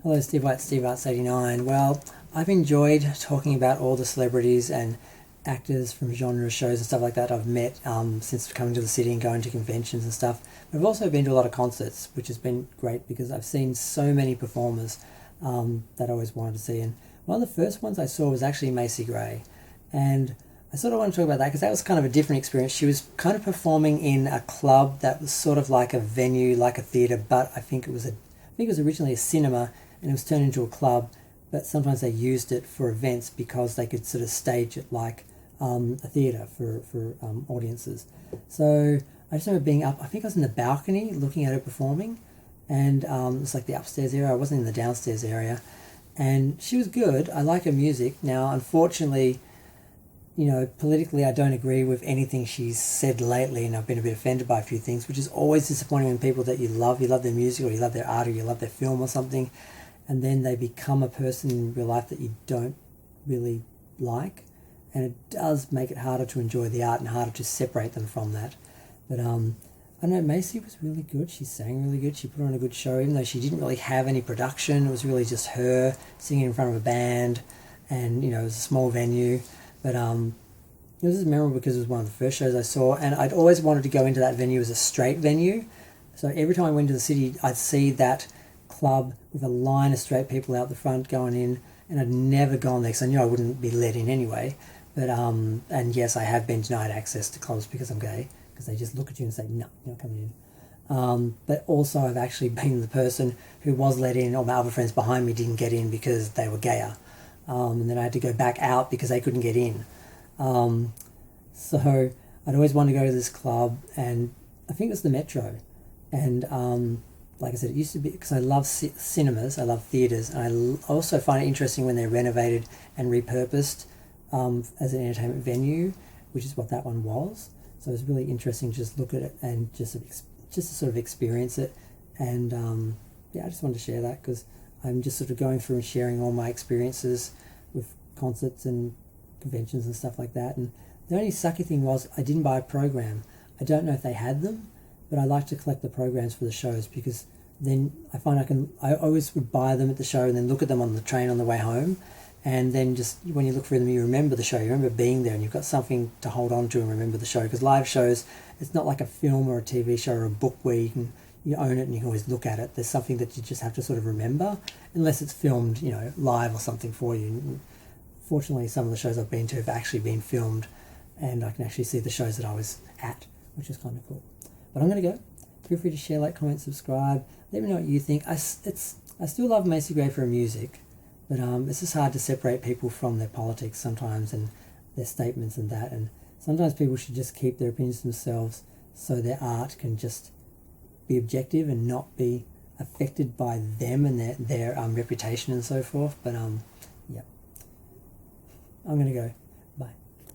Hello, Steve White, Steve Arts89. Well, I've enjoyed talking about all the celebrities and actors from genre shows and stuff like that I've met since coming to the city and going to conventions and stuff. But I've also been to a lot of concerts, which has been great because I've seen so many performers that I always wanted to see. And one of the first ones I saw was actually Macy Gray. And I sort of want to talk about that because that was kind of a different experience. She was kind of performing in a club that was sort of like a venue, like a theatre, but I think it was originally a cinema and it was turned into a club, but sometimes they used it for events because they could sort of stage it like a theatre for audiences. So I just remember being up, I think I was in the balcony looking at her performing, and it was like the upstairs area, I wasn't in the downstairs area, and she was good. I like her music. Now, unfortunately, politically I don't agree with anything she's said lately, and I've been a bit offended by a few things, which is always disappointing when people that you love their music or you love their art or you love their film or something, and then they become a person in real life that you don't really like, and it does make it harder to enjoy the art and harder to separate them from that. But I don't know, Macy was really good. She sang really good. She put on a good show, even though she didn't really have any production. It was really just her singing in front of a band, and it was a small venue. But it was just memorable because it was one of the first shows I saw, and I'd always wanted to go into that venue as a straight venue. So every time I went to the city, I'd see that club with a line of straight people out the front going in, and I'd never gone there because I knew I wouldn't be let in anyway. But and yes, I have been denied access to clubs because I'm gay, because they just look at you and say, no, you're not coming in. But also I've actually been the person who was let in, or my other friends behind me didn't get in because they were gayer. And then I had to go back out because they couldn't get in. So I'd always wanted to go to this club, and I think it was the Metro. And like I said, it used to be, because I love cinemas, I love theatres, and I also find it interesting when they're renovated and repurposed as an entertainment venue, which is what that one was. So it's really interesting to just look at it and just to sort of experience it. And I just wanted to share that because I'm just sort of going through and sharing all my experiences with concerts and conventions and stuff like that. And the only sucky thing was I didn't buy a program. I don't know if they had them, but I like to collect the programs for the shows, because then I find I always would buy them at the show and then look at them on the train on the way home. And then just when you look through them, you remember the show, you remember being there, and you've got something to hold on to and remember the show. Because live shows, it's not like a film or a TV show or a book where you own it and you can always look at it. There's something that you just have to sort of remember, unless it's filmed, live or something for you. Fortunately, some of the shows I've been to have actually been filmed, and I can actually see the shows that I was at, which is kind of cool. But I'm going to go. Feel free to share, like, comment, subscribe. Let me know what you think. I still love Macy Gray for her music, but it's just hard to separate people from their politics sometimes and their statements and that. And sometimes people should just keep their opinions to themselves so their art can just be objective and not be affected by them and their reputation and so forth. But yeah, I'm going to go.